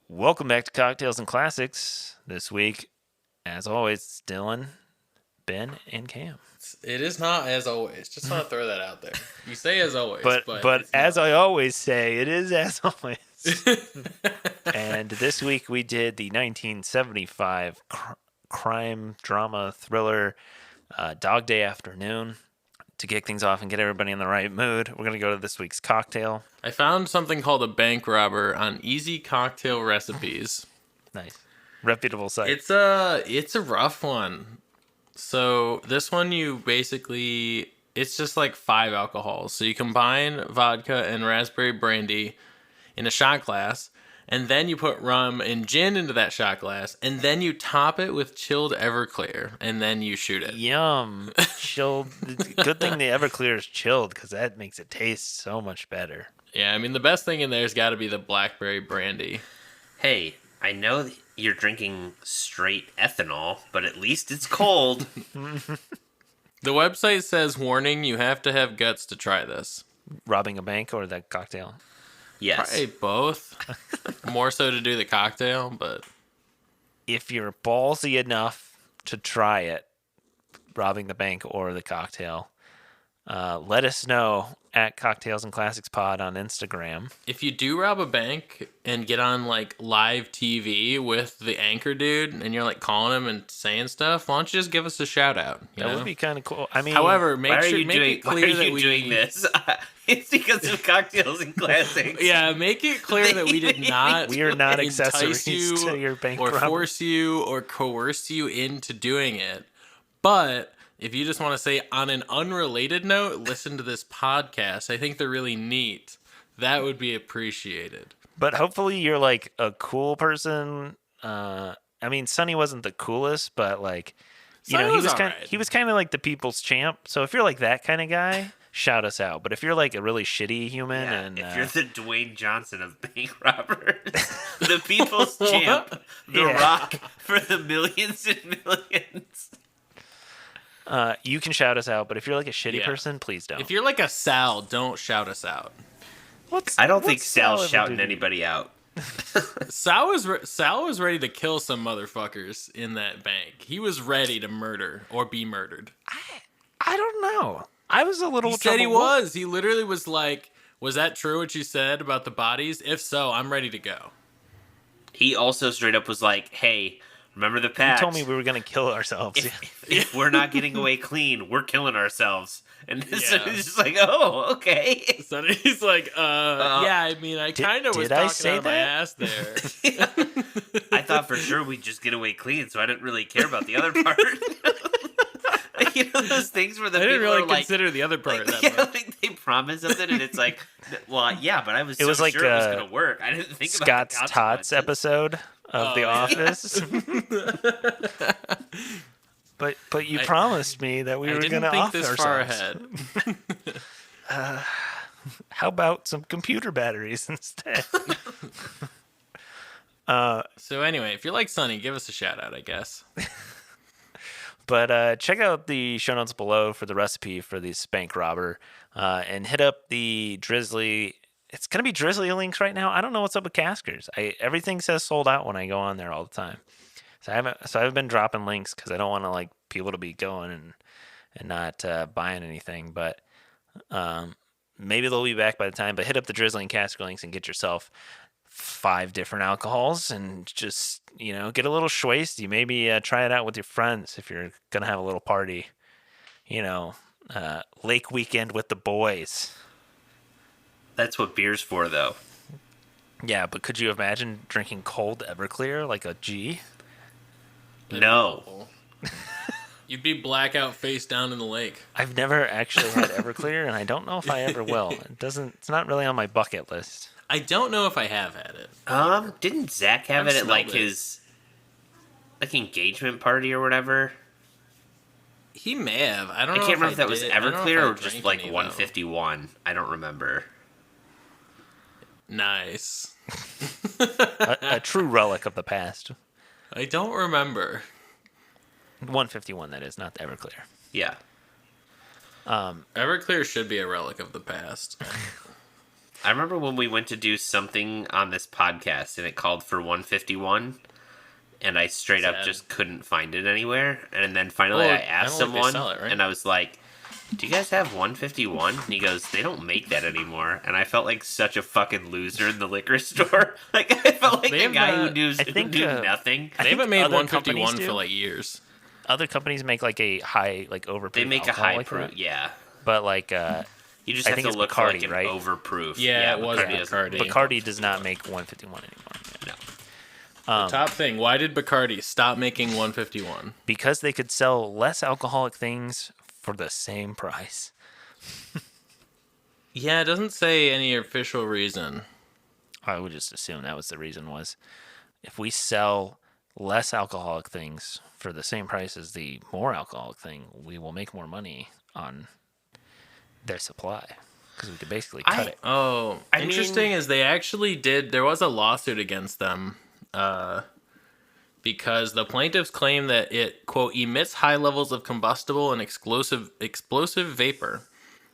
Welcome back to Cocktails and Classics. This week, as always, it's Dylan, Ben, and Cam. It is not as always. Just want to throw that out there. You say as always, but as I always say, it is as always. And this week we did the 1975 crime drama thriller Dog Day Afternoon. To kick things off and get everybody in the right mood, we're going to go to this week's cocktail. I found something called a bank robber on Easy Cocktail Recipes. Nice. Reputable site. It's a rough one. So this one it's just like 5 alcohols. So you combine vodka and raspberry brandy in a shot glass, and then you put rum and gin into that shot glass, and then you top it with chilled Everclear, and then you shoot it. Yum. Chilled. Good thing the Everclear is chilled, because that makes it taste so much better. Yeah, I mean, the best thing in there has got to be the blackberry brandy. Hey, I know you're drinking straight ethanol, but at least it's cold. The website says, warning, you have to have guts to try this. Robbing a bank or that cocktail? Yes. Probably both. More so to do the cocktail, but... If you're ballsy enough to try it, robbing the bank or the cocktail, let us know at Cocktails and Classics Pod on Instagram. If you do rob a bank and get on like live TV with the anchor dude and you're like calling him and saying stuff, why don't you just give us a shout out? That would be kind of cool. I mean, however, make it clear that we doing this. It's because of Cocktails and Classics. Yeah, make it clear that we did not. We are not accessories to your bank or robbery. Force you or coerce you into doing it. But if you just want to say, on an unrelated note, listen to this podcast, I think they're really neat. That would be appreciated. But hopefully you're like a cool person. I mean, Sonny wasn't the coolest, but like, you know, he was kind of like the people's champ. So if you're like that kind of guy, shout us out. But if you're like a really shitty human, and if you're the Dwayne Johnson of bank robbers, the people's champ, the Rock for the millions and millions. You can shout us out, but if you're like a shitty person, please don't. If you're like a Sal, don't shout us out. I don't think Sal's shouting anybody out. Sal was ready to kill some motherfuckers in that bank. He was ready to murder or be murdered. I don't know. I was a little. He said he was. He literally was like, "Was that true what you said about the bodies? If so, I'm ready to go." He also straight up was like, "Hey, remember the pact? You told me we were going to kill ourselves. If we're not getting away clean, we're killing ourselves." And so he's just like, "Oh, okay." So he's like, yeah, I mean, I kind of was talking out of my ass there. I thought for sure we'd just get away clean, so I didn't really care about the other part." You know those things where I didn't really are like, consider the other part like, that much. Like they promise something, and it's like, well, yeah, but I was so like, sure it was going to work. I didn't think about Scott's Tots episode of The Office. But you promised me that we were going to off this ourselves. Far ahead. How about some computer batteries instead? So anyway, if you're like Sonny, give us a shout out, I guess. But check out the show notes below for the recipe for this bank robber, and hit up the Drizzly. It's going to be Drizzly links right now. I don't know what's up with Caskers. Everything says sold out when I go on there all the time. So I've been dropping links because I don't want to like people to be going and not buying anything. But maybe they'll be back by the time. But hit up the Drizzly and Casker links and get yourself 5 different alcohols and just, you know, get a little schwasty. Maybe try it out with your friends if you're going to have a little party. You know, lake weekend with the boys. That's what beer's for, though. Yeah, but could you imagine drinking cold Everclear like a G? No. You'd be blackout face down in the lake. I've never actually had Everclear, and I don't know if I ever will. It's not really on my bucket list. I don't know if I have had it. Didn't Zach have it at like his like engagement party or whatever? He may have. I can't remember if that was Everclear or just like 151. I don't remember. Nice. a true relic of the past. I don't remember. 151, that is, not the Everclear. Yeah. Everclear should be a relic of the past. I remember when we went to do something on this podcast and it called for 151, and I straight up Sad. just couldn't find it anywhere. And then finally I asked I don't think they someone, sell it, right? and I was like, "Do you guys have 151?" And he goes, "They don't make that anymore." And I felt like such a fucking loser in the liquor store. Like I felt like They the have guy that- who knew nothing. They haven't think made other 151 companies for do. like years. Other companies make like a high, like overproof. They make a alcohol high like proof, that. yeah. But like, You just I have think to it's look for like Bacardi, an right? overproof. Yeah, it was doesn't- Bacardi. Bacardi does not make 151 anymore. No. Top thing, why did Bacardi stop making 151? Because they could sell less alcoholic things for the same price. Yeah, it doesn't say any official reason. I would just assume that was the reason, was if we sell less alcoholic things for the same price as the more alcoholic thing, we will make more money on their supply, because we could basically cut it. Oh, I interesting mean- is they actually did. There was a lawsuit against them because the plaintiffs claim that it, quote, emits high levels of combustible and explosive vapor,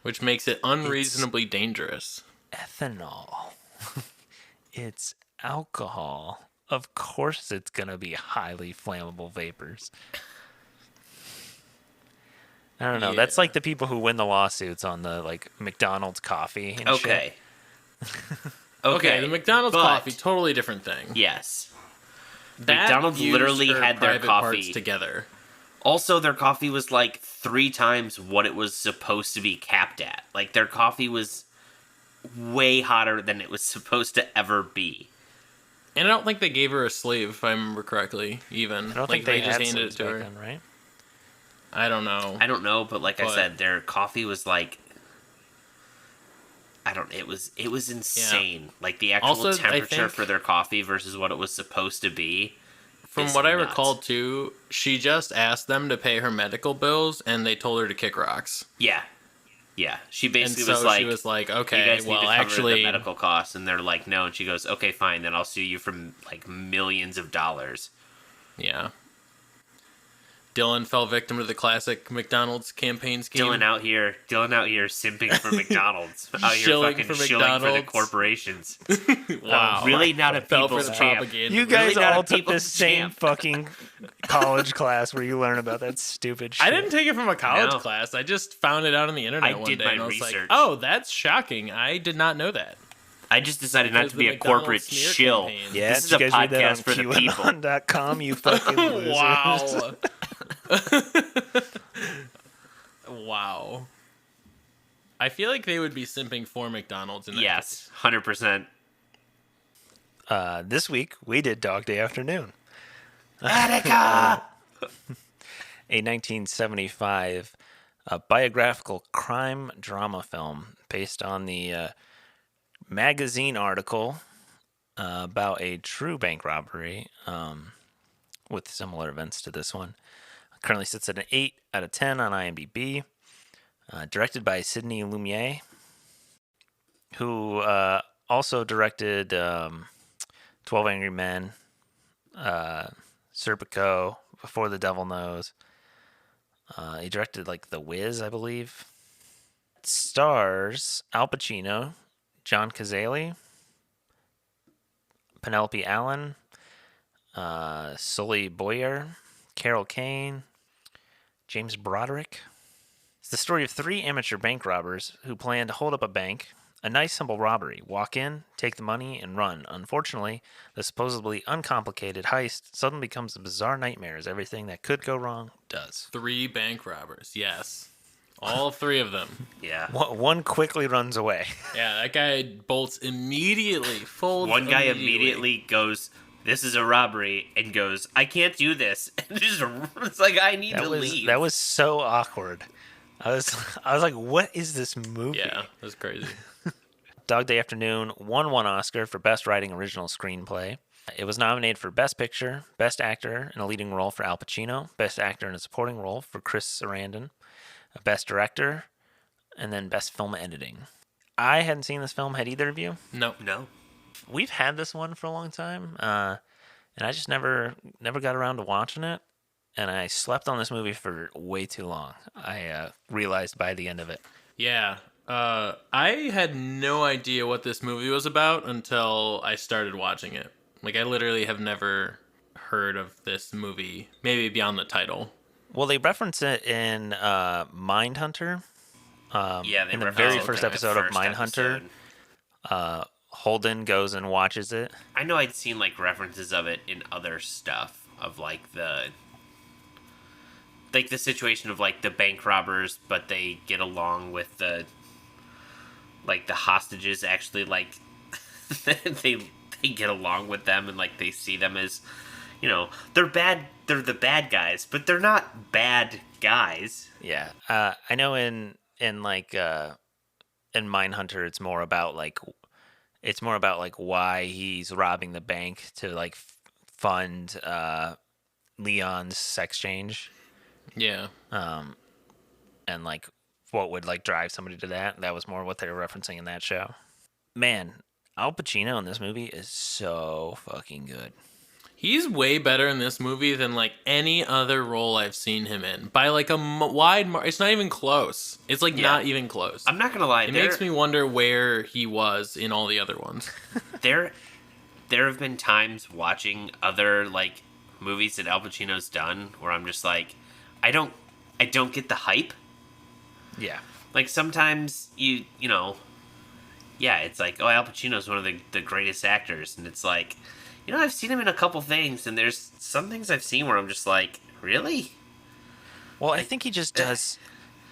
which makes it unreasonably dangerous. Ethanol. It's alcohol. Of course it's going to be highly flammable vapors. I don't know. That's Yeah. like the people who win the lawsuits on the like McDonald's coffee and Okay. shit. Okay, the McDonald's but- coffee, totally different thing. Yes. That McDonald's used literally her had their private parts coffee together. Also, their coffee was like 3 times what it was supposed to be capped at. Like, their coffee was way hotter than it was supposed to ever be. And I don't think they gave her a sleeve, if I remember correctly, even. I don't like, think they just had handed it sleeves to back her. then, right? I don't know. I don't know, but like I But- said, their coffee was like... it was insane. Like, the actual Also, I temperature think- for their coffee versus what it was supposed to be. From is what I nuts. recall, too, she just asked them to pay her medical bills, and they told her to kick rocks. Yeah. Yeah. She And basically so was like... she was like, you okay, guys need well, to cover the actually... medical costs, and they're like, no. And she goes, okay, fine, then I'll sue you for like millions of dollars. Yeah. Dylan fell victim to the classic McDonald's campaign scheme. Dylan out here simping for McDonald's, out here Shilling fucking for shilling for the McDonald's. corporations. Wow. Really not a Fell for people's the champ. propaganda. You guys not a all took the people's same champ. fucking college class where you learn about that stupid shit. I didn't take it from a college No. class. I just found it out on the internet I one did day, my and I was like, research. "Oh, that's shocking! I did not know that." I just decided not Because to be the a corporate McDonald's smear shill. campaign. Yeah, This is did you a guys read that podcast for the on people. QAnon.com, you fucking losers. Wow. Wow. I feel like they would be simping for McDonald's in that Yes, 100%. This week, we did Dog Day Afternoon, Attica! a 1975 biographical crime drama film based on the magazine article about a true bank robbery with similar events to this one. Currently sits at an 8 out of 10 on IMDb. Directed by Sidney Lumet, who also directed 12 Angry Men, Serpico, Before the Devil Knows. He directed like The Wiz, I believe. It stars Al Pacino, John Cazale, Penelope Allen, Sully Boyer, Carol Kane, James Broderick. It's the story of 3 amateur bank robbers who plan to hold up a bank, a nice simple robbery, walk in, take the money, and run. Unfortunately, the supposedly uncomplicated heist suddenly becomes a bizarre nightmare as everything that could go wrong does. 3 bank robbers. Yes. All 3 of them. Yeah. One quickly runs away. Yeah, that guy bolts immediately. Folds One guy immediately goes, "This is a robbery," and goes, "I can't do this." And just, it's like, I need to leave. That was so awkward. I was like, what is this movie? Yeah, that's crazy. Dog Day Afternoon won 1 Oscar for Best Writing Original Screenplay. It was nominated for Best Picture, Best Actor in a Leading Role for Al Pacino, Best Actor in a Supporting Role for Chris Sarandon, Best Director, and then Best Film Editing. I hadn't seen this film. Had either of you? No. No. We've had this one for a long time, and I just never got around to watching it. And I slept on this movie for way too long. I realized by the end of it. Yeah. I had no idea what this movie was about until I started watching it. Like, I literally have never heard of this movie, maybe beyond the title. Well, they reference it in Mindhunter. Yeah, they In the reference very Oh, it in first the okay. episode of first Mindhunter, episode. Holden goes and watches it. I know I'd seen like references of it in other stuff of like the situation of like the bank robbers, but they get along with the hostages actually like they they get along with them and like they see them as they're bad, they're the bad guys, but they're not bad guys. Yeah, I know in Mindhunter, it's more about like why he's robbing the bank to like fund Leon's sex change, Yeah. and like what would like drive somebody to that. That was more what they were referencing in that show. Man, Al Pacino in this movie is so fucking good. He's way better in this movie than like any other role I've seen him in by like a wide margin. It's not even close. It's like Yeah. not even close. I'm not gonna lie, It makes me wonder where he was in all the other ones. there there have been times watching other like movies that Al Pacino's done where I'm just like, I don't get the hype. Yeah, Like sometimes yeah, it's like, oh, Al Pacino's one of the greatest actors, and it's like, I've seen him in a couple things, and there's some things I've seen where I'm just like, really? well, I think he just does.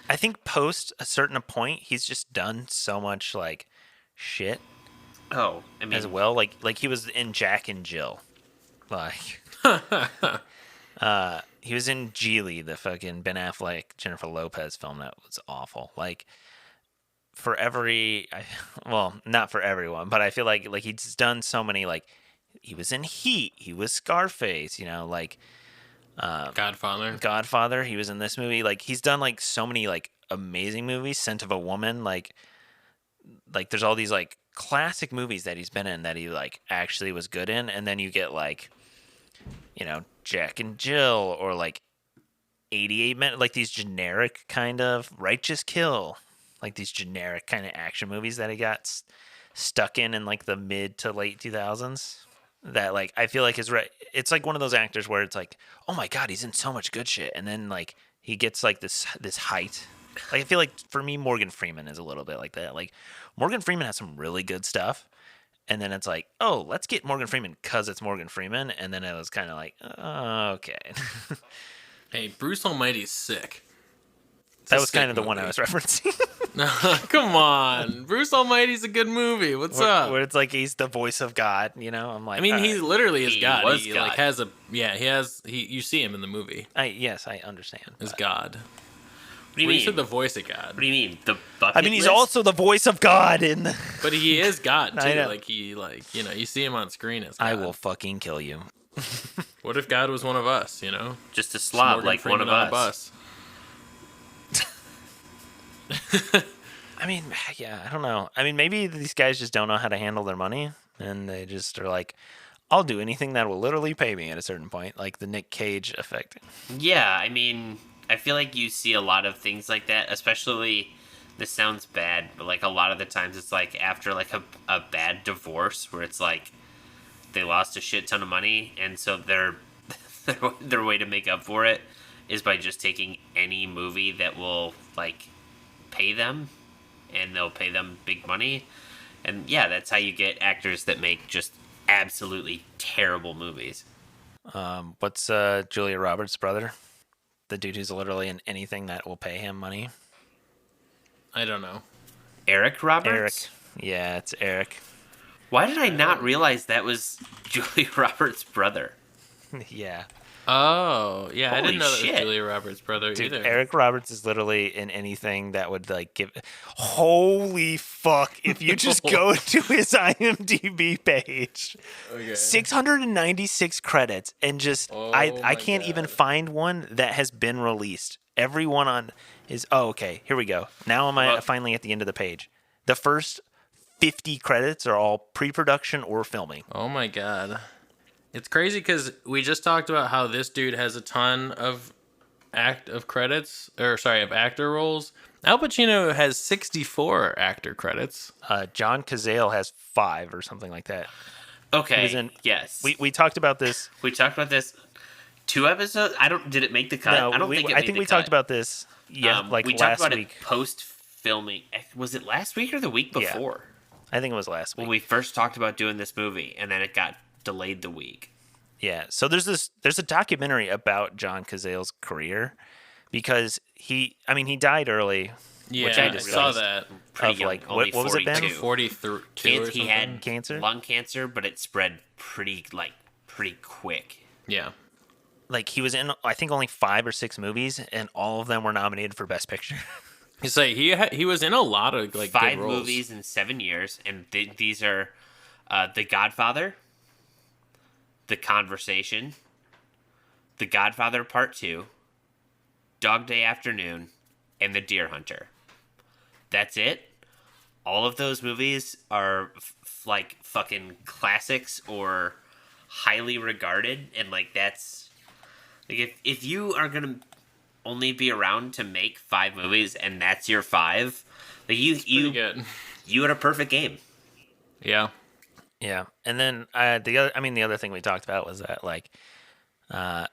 I think post a certain point, he's just done so much like shit Oh, I mean, as well. Like he was in Jack and Jill, like he was in Geely, the fucking Ben Affleck Jennifer Lopez film that was awful. Like for well, not for everyone, but I feel like he's done so many like he was in Heat, he was Scarface, like Godfather. Godfather. He was in this movie. Like he's done like so many like amazing movies. Scent of a Woman. Like there's all these like classic movies that he's been in that he like actually was good in, and then you get like Jack and Jill or like 88 Men, like these generic kind of Righteous Kill, like these generic kind of action movies that he got stuck in like the mid to late 2000s. That like I feel like it's like one of those actors where it's like, oh my god, he's in so much good shit, and then like he gets like this height. Like I feel like for me, Morgan Freeman is a little bit like that. Like Morgan Freeman has some really good stuff, and then it's like, oh, let's get Morgan Freeman because it's Morgan Freeman, and then it was kind of like, oh, okay. Hey, Bruce Almighty's sick. That was kind of the one I was referencing. Come on, Bruce Almighty's a good movie. What's up? Where it's like he's the voice of God, I'm like, I mean, he literally is He God. was He God. like has you see him in the movie yes, I understand. as but- God. what do you Well, you mean? said the voice of God, What do you mean? The bucket I mean, he's list? also the voice of God in the... but he is God too. I know. Like you see him on screen as God. I will fucking kill you. What if God was one of us? just a slob Morgan like Freeman one of on a us. bus. I mean, yeah, I don't know. I mean, maybe these guys just don't know how to handle their money, and they just are like, I'll do anything that will literally pay me at a certain point, like the Nick Cage effect. Yeah, I mean, I feel like you see a lot of things like that, especially, this sounds bad, but like a lot of the times it's like after like a bad divorce where it's like they lost a shit ton of money, and so their way to make up for it is by just taking any movie that will like pay them, and they'll pay them big money. And yeah, that's how you get actors that make just absolutely terrible movies. What's Julia Roberts' brother? The dude who's literally in anything that will pay him money. I don't know. Eric Roberts? Eric. Yeah, it's Eric. Why did I not realize that was Julia Roberts' brother? Yeah. Oh, yeah, I Holy didn't know that shit. was Julia Roberts' brother Dude, either. Eric Roberts is literally in anything that would like give. Holy fuck! If you just go to his IMDb page, Okay. 696 credits, and just Oh I my can't even God. find one that has been released. Everyone on is okay. Here we go. Now am I Well- finally at the end of the page? The first 50 credits are all pre-production or filming. Oh my god. It's crazy because we just talked about how this dude has a ton of of actor roles. Al Pacino has 64 actor credits. John Cazale has 5 or something like that. He was Okay. in. Yes. We talked about this. We talked about this 2 episodes. I don't. Did it make the cut? No, I don't think it I made think the we cut. talked about this. Yeah, like we talked last about week. it post filming. Was it last week or the week Yeah. before? I think it was last week. When we first talked about doing this movie, and then it got delayed the week. Yeah. So there's a documentary about John Cazale's career because he died early. Yeah, Which I I saw discussed. that. Pretty Of, young, like, only what was it, Ben? 42. 42 or He something. had Cancer? lung cancer, but it spread pretty quick. Yeah. Like he was in I think only 5 or 6 movies and all of them were nominated for Best Picture. It's like he was in a lot of like 5 good roles. movies in 7 years, and these are The Godfather, The Conversation, The Godfather Part 2, Dog Day Afternoon, and The Deer Hunter. That's it. All of those movies are like fucking classics or highly regarded, and like that's like if you are gonna only be around to make 5 movies and that's your 5, like Pretty good. you had a perfect game. Yeah. Yeah. And then the other thing we talked about was that like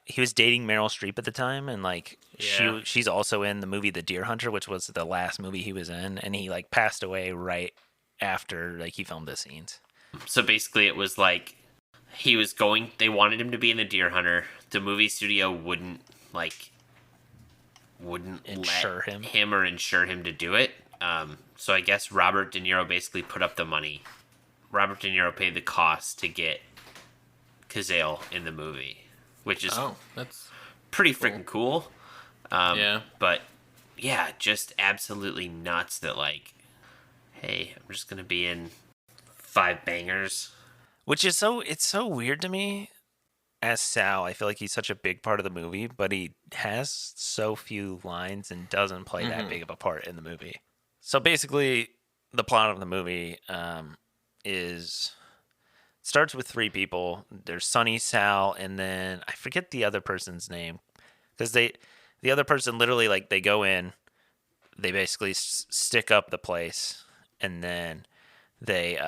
he was dating Meryl Streep at the time, and like Yeah. she's also in the movie The Deer Hunter, which was the last movie he was in, and he like passed away right after like he filmed the scenes. So basically, it was like they wanted him to be in The Deer Hunter. The movie studio wouldn't Insure let him. or insure him to do it. So I guess Robert De Niro basically put up the money. Robert De Niro paid the cost to get Cazale in the movie, which is that's pretty freaking cool. yeah. But yeah, just absolutely nuts that like, hey, I'm just gonna be in 5 bangers. Which is it's so weird to me. As Sal, I feel like he's such a big part of the movie, but he has so few lines and doesn't play that big of a part in the movie. So basically, the plot of the movie is starts with 3 people. There's Sonny, Sal, and then I forget the other person's name because the other person literally like they go in, they basically stick up the place, and then they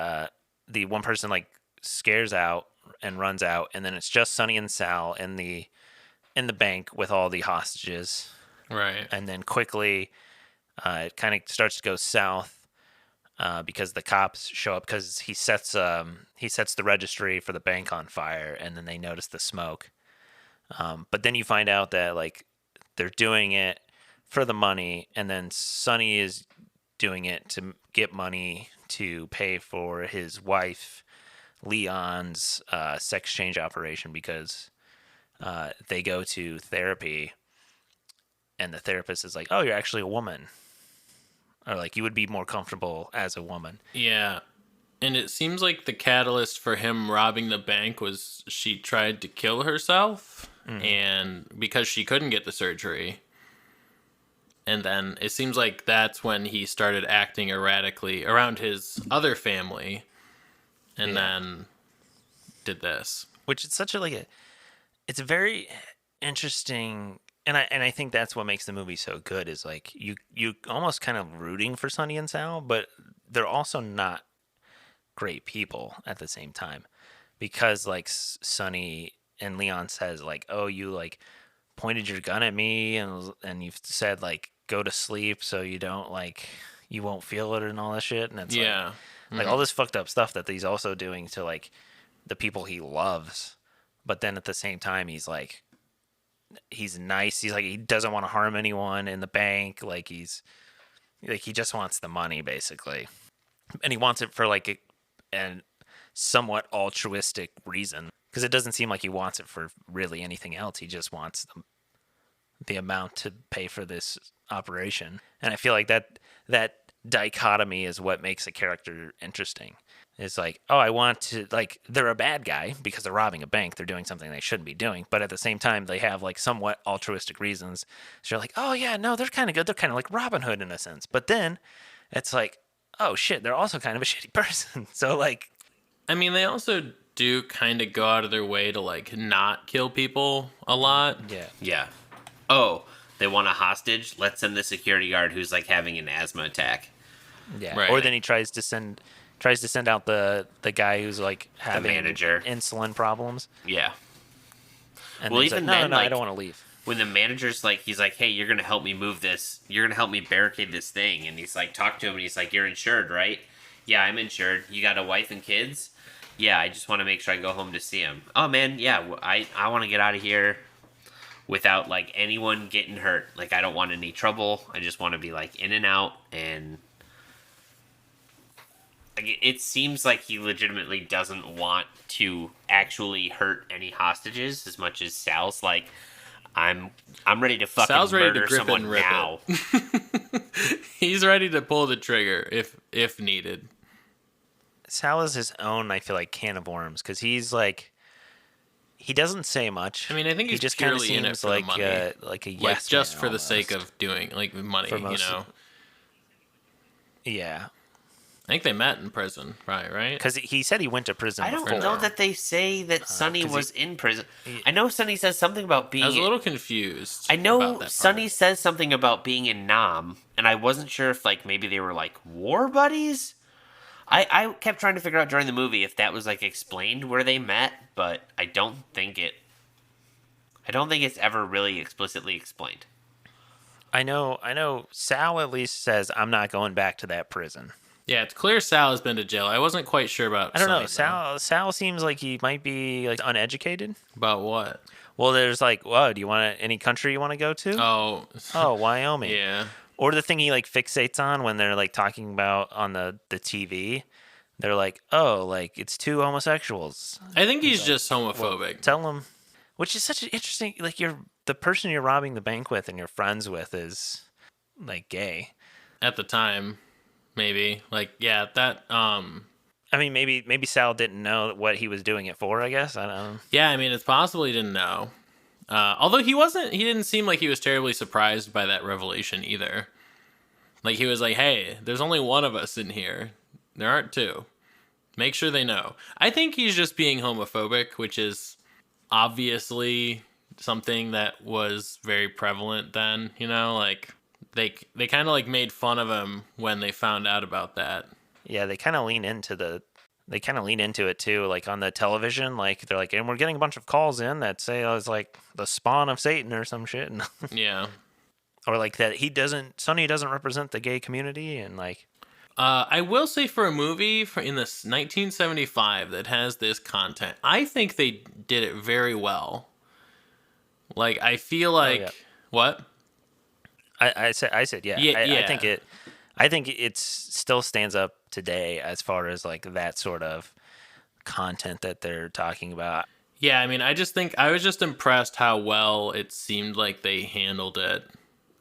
the one person like scares out and runs out, and then it's just Sonny and Sal in the bank with all the hostages, Right. and then quickly it kind of starts to go south because the cops show up because he sets the registry for the bank on fire, and then they notice the smoke. But then you find out that like they're doing it for the money, and then Sonny is doing it to get money to pay for his wife Leon's sex change operation because they go to therapy, and the therapist is like, "Oh, you're actually a woman," or like, "You would be more comfortable as a woman." Yeah. And it seems like the catalyst for him robbing the bank was she tried to kill herself, and because she couldn't get the surgery. And then it seems like that's when he started acting erratically around his other family, and then did this. Which is such it's a very interesting, and I think that's what makes the movie so good is like you almost kind of rooting for Sonny and Sal, but they're also not great people at the same time because like Sonny and Leon says like, "Oh, you like pointed your gun at me and you've said like go to sleep so you don't like you won't feel it and all that shit," and it's like all this fucked up stuff that he's also doing to like the people he loves, but then at the same time he's like he's nice, he's like he doesn't want to harm anyone in the bank, like he's like he just wants the money basically, and he wants it for like a somewhat altruistic reason because it doesn't seem like he wants it for really anything else. He just wants the amount to pay for this operation, and I feel like that dichotomy is what makes a character interesting. It's like, oh, I want to like they're a bad guy because they're robbing a bank, they're doing something they shouldn't be doing, but at the same time they have like somewhat altruistic reasons. So you're like, oh yeah, no, they're kind of good, they're kind of like Robin Hood in a sense, but then it's like, oh shit, they're also kind of a shitty person. So like, I mean, they also do kind of go out of their way to like not kill people a lot. yeah, Yeah. Oh, they want a hostage. Let's send the security guard who's like having an asthma attack. Yeah. Right. Or then he tries to send out the guy who's like having manager. insulin problems. Yeah. And Well, he's even like, no, then, no, I like, don't want to leave. when the manager's like, he's like, hey, you're gonna help me move this. You're gonna help me barricade this thing. And he's like, talk to him, and he's like, you're insured, right? Yeah, I'm insured. You got a wife and kids? Yeah, I just want to make sure I go home to see him. Oh man, yeah, I want to get out of here without like anyone getting hurt. Like, I don't want any trouble. I just want to be like in and out. And like, it seems like he legitimately doesn't want to actually hurt any hostages as much as Sal's like, I'm ready to fucking Sal's ready to murder grip someone and rip now. He's ready to pull the trigger if needed. Sal is his own, I feel like, can of worms, because he's like, he doesn't say much. I mean, I think he he's just kind of purely in it seems for like the money. like a Like, yes just man for the sake almost. of doing, like, money, For you most- know? Yeah, I think they met in prison, right? because he said he went to prison I don't before. know that they say that Sonny 'cause was in prison. I know Sonny says something about being. I was a little confused. I about know that Sonny part. says something about being in Nam, and I wasn't sure if like maybe they were like war buddies. I kept trying to figure out during the movie if that was like explained where they met, but I don't think it's ever really explicitly explained. I know. Sal at least says, "I'm not going back to that prison." Yeah, it's clear Sal has been to jail. I wasn't quite sure about I don't know. Sonny, though. Sal seems like he might be like uneducated. About what? Well, there's like, whoa, do you want any country you want to go to? Oh, Oh, Wyoming. yeah. Or the thing he like fixates on when they're like talking about on the TV. They're like, oh, like it's two homosexuals. I think he's just homophobic. Tell them, which is such an interesting. Like the person you're robbing the bank with and you're friends with is like gay. At the time, maybe. Like, yeah, that, I mean, maybe Sal didn't know what he was doing it for. I guess I don't know. yeah, I mean, it's possible he didn't know. Although he didn't seem like he was terribly surprised by that revelation either. Like, he was like, hey, there's only one of us in here. There aren't two. Make sure they know. I think he's just being homophobic, which is obviously something that was very prevalent then, you know? Like, they kind of, like, made fun of him when they found out about that. Yeah, they kind of lean into it too, like on the television. Like they're like, and we're getting a bunch of calls in that say it's like the spawn of Satan or some shit, and Yeah. or like that Sonny doesn't represent the gay community, and like I will say for a movie in this 1975 that has this content, I think they did it very well. Like, I feel like... yeah. What? I said yeah. Yeah, I yeah. I think it still stands up today as far as like that sort of content that they're talking about. Yeah, I mean, I just think I was just impressed how well it seemed like they handled it,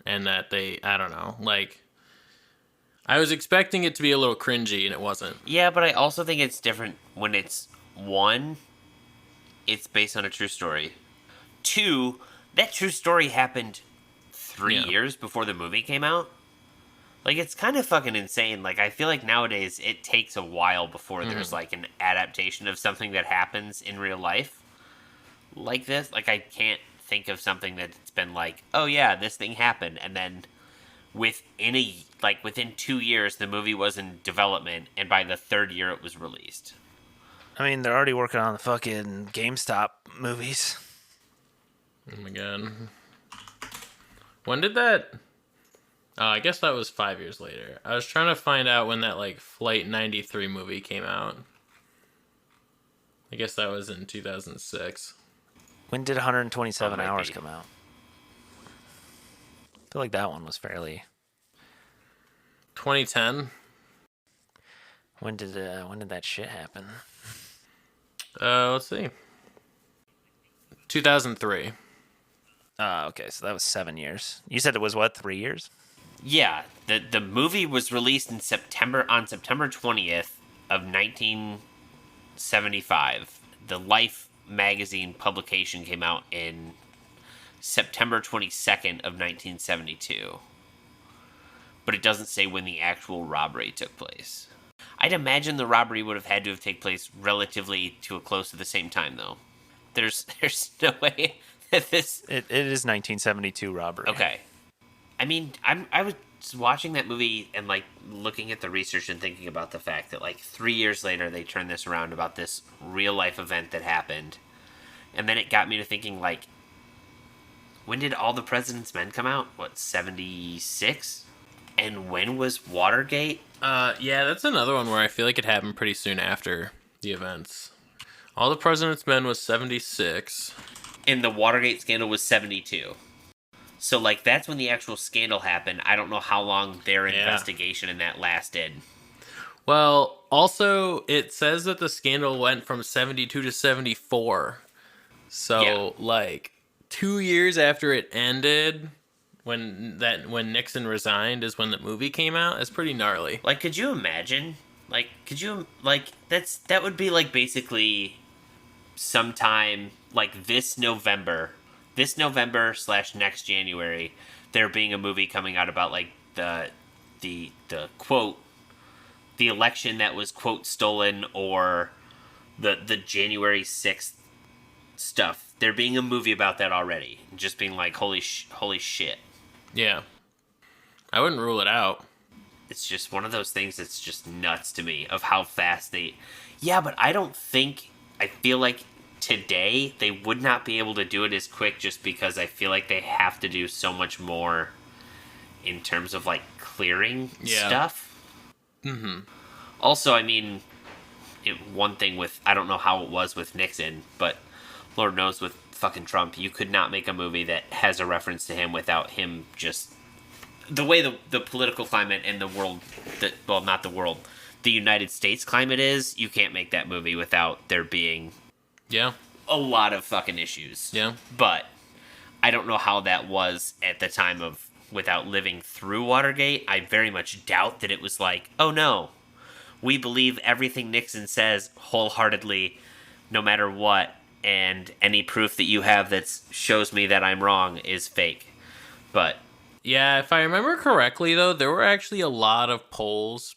and that I don't know, like, I was expecting it to be a little cringy, and it wasn't. Yeah, but I also think it's different when it's one, it's based on a true story. Two, that true story happened 3 Yeah. years before the movie came out. Like, it's kind of fucking insane. Like, I feel like nowadays it takes a while before there's like an adaptation of something that happens in real life like this. Like, I can't think of something that's been like, oh yeah, this thing happened, and then within 2 years the movie was in development, and by the third year it was released. I mean, they're already working on the fucking GameStop movies. Oh my god. When did that... I guess that was 5 years later. I was trying to find out when that, like, Flight 93 movie came out. I guess that was in 2006. When did 127 might Hours be. come out? I feel like that one was fairly. 2010? When did that shit happen? Let's see. 2003. Okay, so that was 7 years. You said it was what, 3 years? Yeah, the movie was released on September 20th of 1975. The Life magazine publication came out in September 22nd of 1972. But it doesn't say when the actual robbery took place. I'd imagine the robbery would have had to have taken place relatively close to the same time, though. There's no way that this... It is 1972 robbery. Okay. I mean, I was watching that movie and like looking at the research and thinking about the fact that like 3 years later they turned this around about this real life event that happened, and then it got me to thinking like, when did All the President's Men come out? What, 76? And when was Watergate? Yeah, that's another one where I feel like it happened pretty soon after the events. All the President's Men was 76. And the Watergate scandal was 72. So, like, that's when the actual scandal happened. I don't know how long their investigation in that lasted. Well, also, it says that the scandal went from 72 to 74. So, like, 2 years after it ended, when Nixon resigned, is when the movie came out. It's pretty gnarly. Like, could you imagine? That would be, like, basically sometime, like, this November / next January, there being a movie coming out about like the quote, the election that was quote stolen, or the January 6th stuff. There being a movie about that already, just being like holy shit. Yeah, I wouldn't rule it out. It's just one of those things that's just nuts to me of how fast they. Yeah, but I feel like today they would not be able to do it as quick, just because I feel like they have to do so much more in terms of like clearing stuff. Mm-hmm. Also, I mean, one thing with, I don't know how it was with Nixon, but Lord knows with fucking Trump, you could not make a movie that has a reference to him without him just the way the political climate in the world, not the world, the United States climate is. You can't make that movie without there being a lot of fucking issues. Yeah. But I don't know how that was at the time of, without living through Watergate. I very much doubt that it was like, oh no, we believe everything Nixon says wholeheartedly, no matter what, and any proof that you have that shows me that I'm wrong is fake. But yeah, if I remember correctly, though, there were actually a lot of polls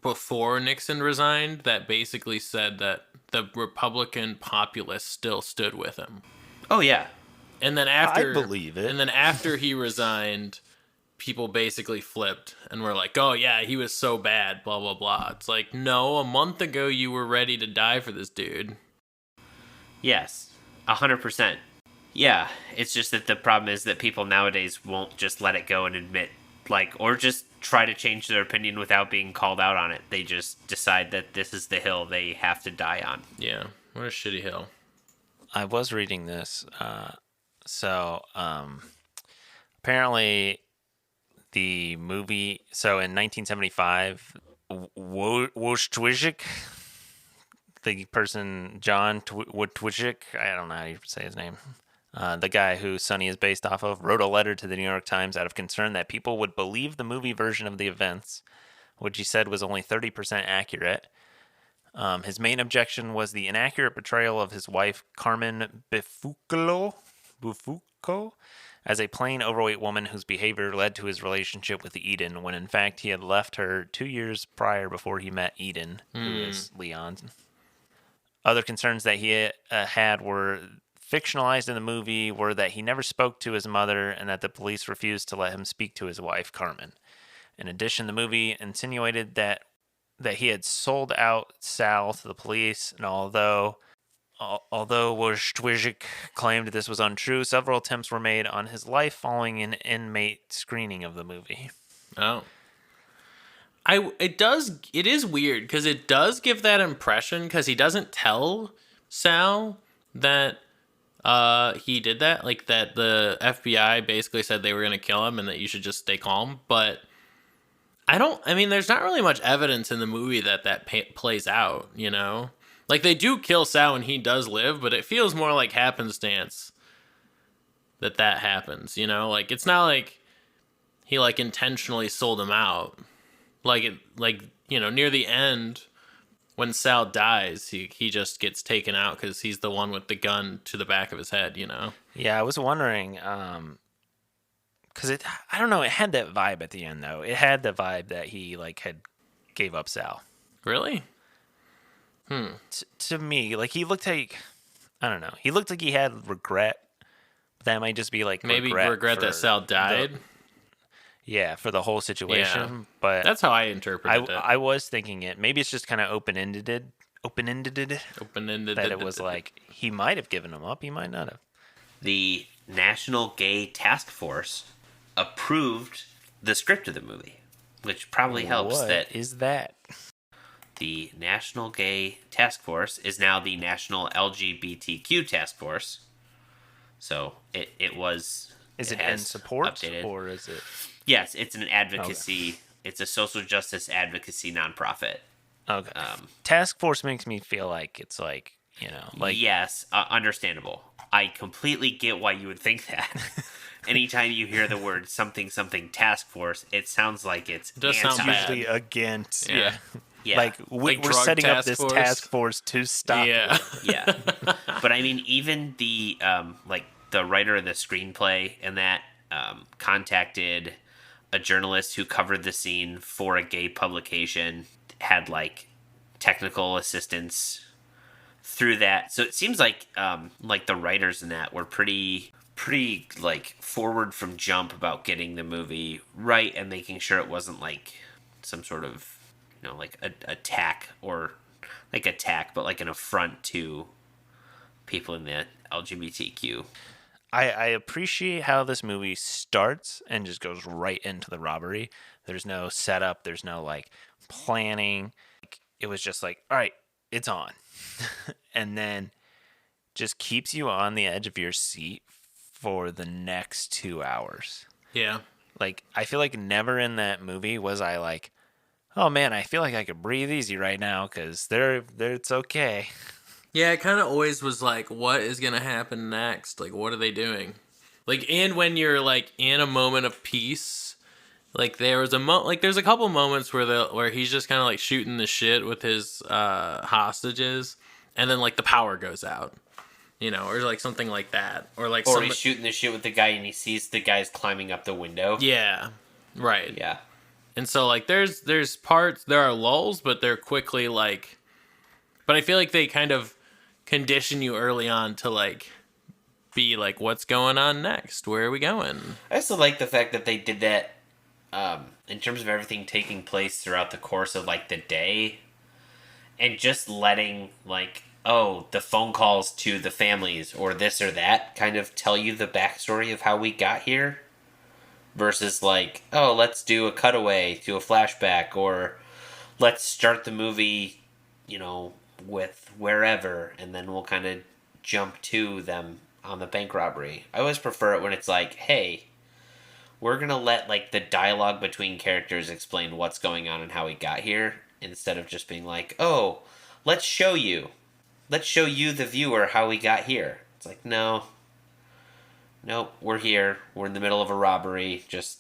before Nixon resigned that basically said that the Republican populace still stood with him. Oh yeah. And then after, I believe it. And then after he resigned, people basically flipped and were like, "Oh yeah, he was so bad, blah blah blah." It's like, no, a month ago you were ready to die for this dude. Yes, 100%. Yeah, it's just that the problem is that people nowadays won't just let it go and admit, like, or just try to change their opinion without being called out on it. They just decide that this is the hill they have to die on. Yeah, what a shitty hill. I was reading this. Apparently the movie, so in 1975, Wojtwicz, the person, John Wojtwicz, I don't know how you say his name, the guy who Sonny is based off of, wrote a letter to the New York Times out of concern that people would believe the movie version of the events, which he said was only 30% accurate. His main objection was the inaccurate portrayal of his wife, Carmen Bufuco, as a plain, overweight woman whose behavior led to his relationship with Eden, when in fact he had left her 2 years prior before he met Eden, who is Leon. Other concerns that he had were fictionalized in the movie were that he never spoke to his mother and that the police refused to let him speak to his wife, Carmen. In addition, the movie insinuated that he had sold out Sal to the police, and although Wojtwicz claimed this was untrue, several attempts were made on his life following an inmate screening of the movie. Oh. It is weird because it does give that impression, because he doesn't tell Sal that he did that, like that the FBI basically said they were going to kill him and that you should just stay calm. But there's not really much evidence in the movie that plays out, you know? Like, they do kill Sal and he does live, but it feels more like happenstance that happens, you know? Like, it's not like he, like, intentionally sold him out. Near the end, when Sal dies, he just gets taken out because he's the one with the gun to the back of his head, you know? Yeah, I was wondering, because I don't know, it had that vibe at the end, though. It had the vibe that he, like, had gave up Sal. Really? To me, like, he looked like, I don't know, he looked like he had regret. That might just be, like, maybe regret that Sal died? Yeah, for the whole Yeah, situation. But that's how I I interpreted it. I was thinking it. Maybe it's just kind of open-ended Open ended. that it was like he might have given him up, he might not have. The National Gay Task Force approved the script of the movie, which probably helps What that is that? the National Gay Task Force is now the National LGBTQ Task Force. So it was. Is it in has support updated. or is it Yes, it's an advocacy. It's a social justice advocacy nonprofit. okay? Task force makes me feel like it's like like Yes, understandable. I completely get why you would think that. Anytime you hear the word something something task force, it sounds like it's Does sound anti. bad. usually against Yeah. Yeah, like Like we're drug setting up task this force? task force to stop. Yeah. yeah. But I mean, even the like the writer of the screenplay and that contacted a journalist who covered the scene for a gay publication, had like technical assistance through that. So it seems like the writers in that were pretty like forward from jump about getting the movie right and making sure it wasn't like some sort of like a attack or like attack, but like an affront to people in the LGBTQ. I appreciate how this movie starts and just goes right into the robbery. There's no setup, there's no like planning. Like, it was just like, all right, it's on. And then just keeps you on the edge of your seat for the next 2 hours. Yeah. Like, I feel like never in that movie was I like, oh man, I feel like I could breathe easy right now because it's okay. Yeah, it kind of always was like, what is going to happen next? Like, what are they doing? Like, and when you're like in a moment of peace, like there was there's a couple moments where he's just kind of like shooting the shit with his hostages, and then like the power goes out, or like something like that, or like Or he's shooting the shit with the guy and he sees the guys climbing up the window. yeah, right. Yeah. And so like there's parts, there are lulls, but they're quickly like, but I feel like they kind of condition you early on to like be like, what's going on next? Where are we going? I also like the fact that they did that in terms of everything taking place throughout the course of like the day, and just letting like, oh, the phone calls to the families or this or that kind of tell you the backstory of how we got here, versus like, oh, let's do a cutaway to a flashback, or let's start the movie, with wherever, and then we'll kind of jump to them on the bank robbery. I always prefer it when it's like, hey, we're gonna let like the dialogue between characters explain what's going on and how we got here, instead of just being like, oh, let's show you the viewer how we got here. It's like, nope, we're here, we're in the middle of a robbery, just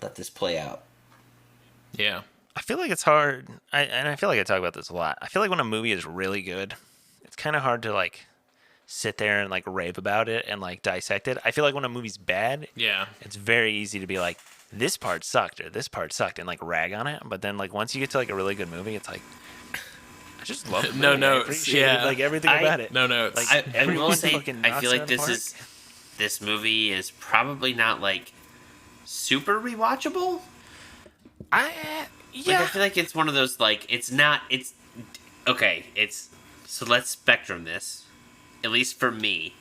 let this play out. Yeah. I feel like it's hard, and I feel like I talk about this a lot. I feel like when a movie is really good, it's kind of hard to like sit there and like rave about it and like dissect it. I feel like when a movie's bad, Yeah. it's very easy to be like, this part sucked or this part sucked and like rag on it. But then like once you get to like a really good movie, it's like, I just love it. No I notes, appreciate yeah. like everything about it. No notes. Like I will everyone say, fucking I knocks feel it like out of the park. this movie is probably not like super rewatchable. Yeah. Like, I feel like it's one of those, like, it's okay, so let's spectrum this, at least for me.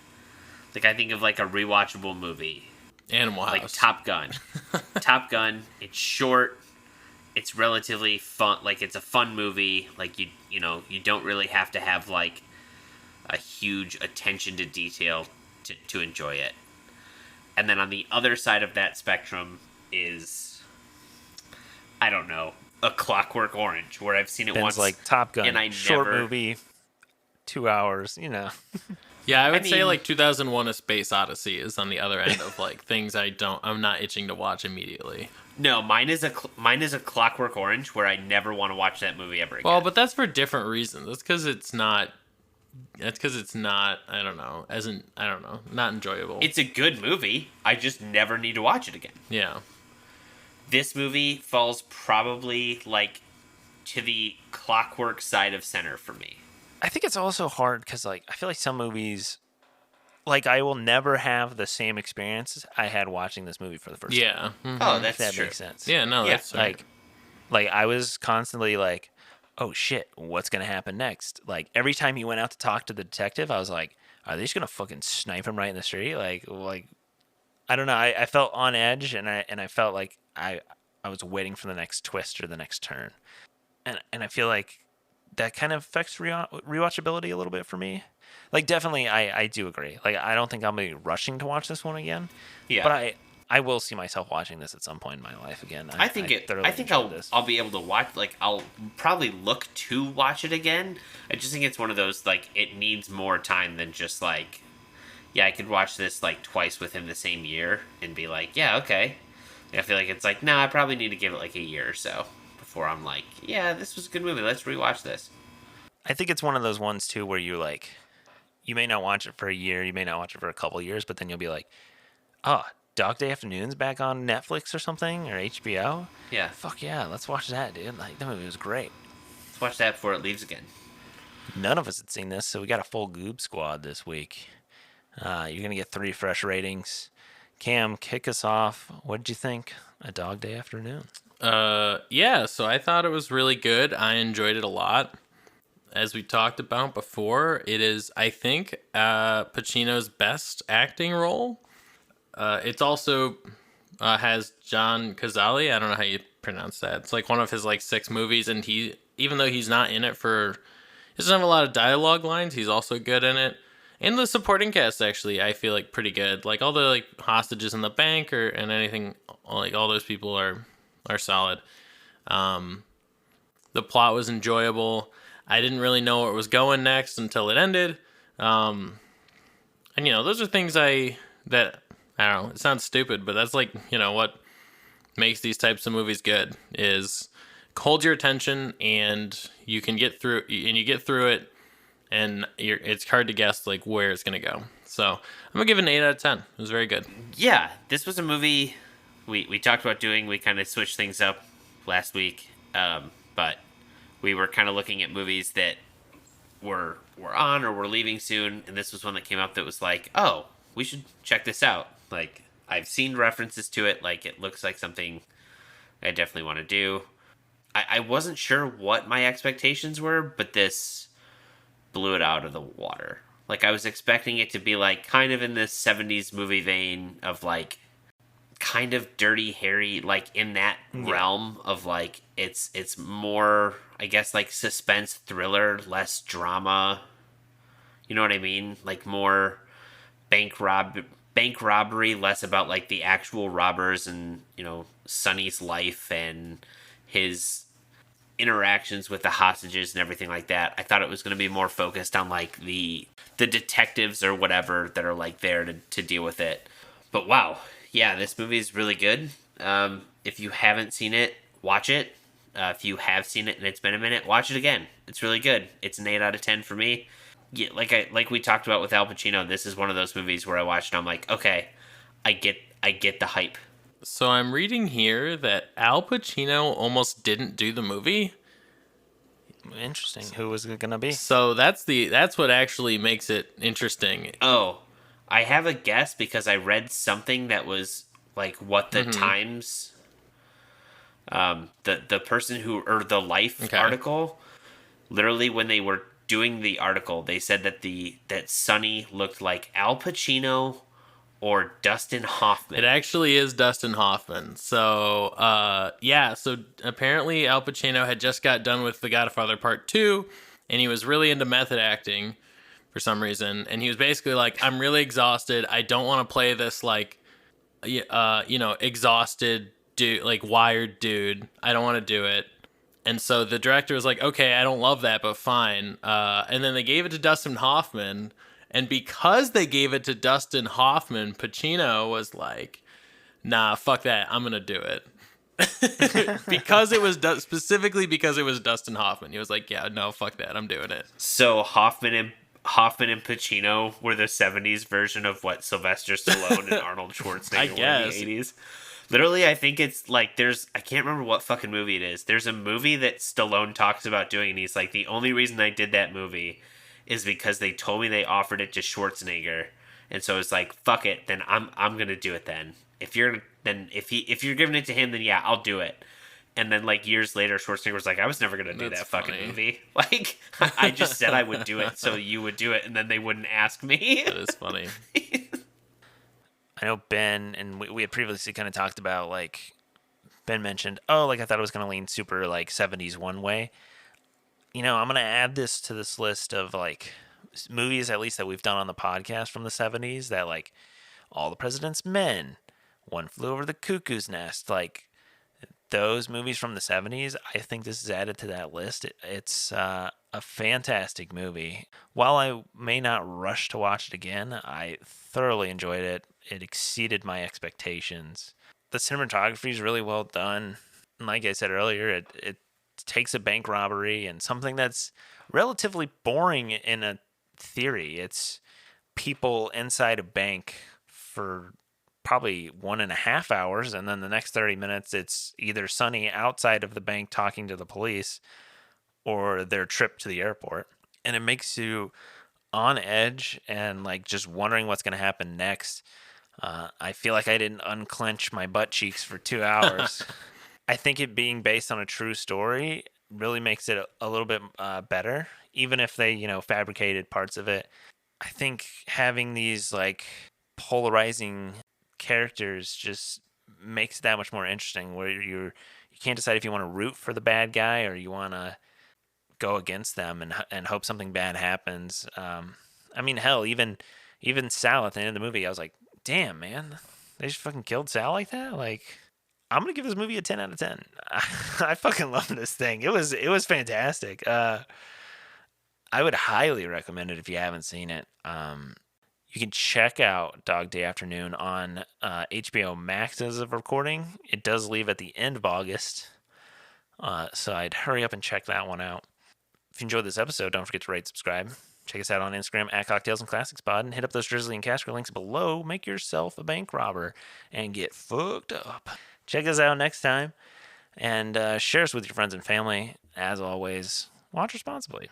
Like, I think of, like, a rewatchable movie. Animal House. Like, Top Gun. Top Gun, it's short, it's relatively fun, like, it's a fun movie, like, you don't really have to have, like, a huge attention to detail to enjoy it. And then on the other side of that spectrum is, I don't know, A Clockwork Orange, where I've seen it Ben's once. like Top Gun, and I short never, movie, 2 hours. Yeah, I would say mean- like 2001: A Space Odyssey is on the other end of like things I'm not itching to watch immediately. No, mine is a Clockwork Orange, where I never want to watch that movie ever again. Well, but that's for different reasons. That's because it's not. I don't know. Not enjoyable. It's a good movie. I just never need to watch it again. Yeah. This movie falls probably like to the Clockwork side of center for me. I think it's also hard because like I feel like some movies like I will never have the same experience I had watching this movie for the first time. Yeah. Oh, Hmm. If that's that true. makes sense. Yeah. No, Yeah. that's right. Like I was constantly like, "Oh shit, what's gonna happen next?" Like every time he went out to talk to the detective, I was like, "Are they just gonna fucking snipe him right in the street?" Like I don't know. I felt on edge, and I felt like I was waiting for the next twist or the next turn, and I feel like that kind of affects rewatchability a little bit for me. Like definitely, I do agree. Like I don't think I'll be rushing to watch this one again, Yeah. but I will see myself watching this at some point in my life again. I I thoroughly think enjoyed this. I'll be able to watch, like, I'll probably look to watch it again. I just think it's one of those, like, it needs more time than just like, yeah, I could watch this like twice within the same year and be like, yeah, okay. I feel like it's like, no, I probably need to give it like a year or so before I'm like, yeah, this was a good movie. Let's rewatch this. I think it's one of those ones too where you may not watch it for a year, you may not watch it for a couple years, but then you'll be like, oh, Dog Day Afternoon's back on Netflix or something or HBO. Yeah, Fuck yeah, let's watch that, dude. Like that movie was great. let's watch that before it leaves again. None of us had seen this, so we got a full Goob squad this week. You're gonna get 3 fresh ratings. Cam, kick us off. What did you think? A Dog Day Afternoon. Yeah. So I thought it was really good. I enjoyed it a lot. As we talked about before, it is, I think, Pacino's best acting role. It's also has John Cazale. I don't know how you pronounce that. It's like one of his like 6 movies, and he, even though he's not in it he doesn't have a lot of dialogue lines. He's also good in it. And the supporting cast, actually, I feel like pretty good. Like all the like hostages in the bank and anything, like all those people are solid. The plot was enjoyable. I didn't really know where it was going next until it ended. And those are things that I don't know. It sounds stupid, but that's like what makes these types of movies good is hold your attention, and you can get through, and you get through it, and it's hard to guess like where it's gonna go. So I'm gonna give it an 8 out of 10. It was very good. Yeah, this was a movie we talked about doing. We kind of switched things up last week, but we were kind of looking at movies that were on or were leaving soon, and this was one that came up that was like, oh, we should check this out. Like, I've seen references to it. Like, it looks like something I definitely want to do. I wasn't sure what my expectations were, but this blew it out of the water. Like, I was expecting it to be like kind of in this 70s movie vein of like kind of Dirty Harry, like in that realm of like it's more, I guess, like suspense thriller, less drama. You know what I mean? Like more bank robbery, less about like the actual robbers and Sonny's life and his interactions with the hostages and everything like that. I thought it was going to be more focused on like the detectives or whatever that are like there to deal with it. But wow, yeah, this movie is really good. If you haven't seen it, watch it. If you have seen it and it's been a minute, watch it again. It's really good. It's an 8 out of 10 for me. Yeah, like we talked about with Al Pacino, this is one of those movies where I watched and I'm like, okay, I get the hype. So I'm reading here that Al Pacino almost didn't do the movie. Interesting. Who was it gonna be? So that's what actually makes it interesting. Oh, I have a guess because I read something that was like what the Times, the person who, or the Life article, literally when they were doing the article, they said that Sonny looked like Al Pacino or Dustin Hoffman. It actually is Dustin Hoffman. So, so apparently Al Pacino had just got done with The Godfather Part 2, and he was really into method acting for some reason. And he was basically like, I'm really exhausted. I don't want to play this, like, exhausted dude, like, wired dude. I don't want to do it. And so the director was like, okay, I don't love that, but fine. And then they gave it to Dustin Hoffman. And because they gave it to Dustin Hoffman, Pacino was like, nah, fuck that. I'm going to do it. Because it was specifically because it was Dustin Hoffman. He was like, yeah, no, fuck that. I'm doing it. So Hoffman and Pacino were the 70s version of what Sylvester Stallone and Arnold Schwarzenegger were in the 80s. Literally, I think it's like I can't remember what fucking movie it is. There's a movie that Stallone talks about doing, and he's like, the only reason I did that movie is because they told me they offered it to Schwarzenegger, And so it's like, fuck it, then I'm gonna do it then. If you're giving it to him, then yeah, I'll do it. And then like years later, Schwarzenegger was like, I was never gonna do That's that fucking funny. movie. Like I just said I would do it, so you would do it, and then they wouldn't ask me. That is funny. I know Ben, and we had previously kind of talked about, like, Ben mentioned, oh, like, I thought it was going to lean super, like, 70s one way. I'm going to add this to this list of, like, movies, at least that we've done on the podcast from the 70s, that, like, All the President's Men, One Flew Over the Cuckoo's Nest, like, those movies from the 70s, I think this is added to that list. It's a fantastic movie. While I may not rush to watch it again, I thoroughly enjoyed it. It exceeded my expectations. The cinematography is really well done. And like I said earlier, it takes a bank robbery and something that's relatively boring in a theory. It's people inside a bank for probably 1.5 hours, and then the next 30 minutes it's either Sonny outside of the bank talking to the police or their trip to the airport. And it makes you on edge and like just wondering what's going to happen next. I feel like I didn't unclench my butt cheeks for 2 hours. I think it being based on a true story really makes it a little bit better, even if they, fabricated parts of it. I think having these like polarizing characters just makes it that much more interesting, where you can't decide if you want to root for the bad guy or you want to go against them and hope something bad happens. I mean, hell, even Sal at the end of the movie, I was like, damn, man, they just fucking killed Sal like that. Like, I'm gonna give this movie a 10 out of 10. I fucking love this thing. It was fantastic. I would highly recommend it if you haven't seen it. You can check out Dog Day Afternoon on HBO Max as of recording. It does leave at the end of August, so I'd hurry up and check that one out. If you enjoyed this episode, don't forget to rate, subscribe. Check us out on Instagram at Cocktails and Classics Pod, and hit up those Drizzly and Casper links below. Make yourself a bank robber and get fucked up. Check us out next time, and share us with your friends and family. As always, watch responsibly.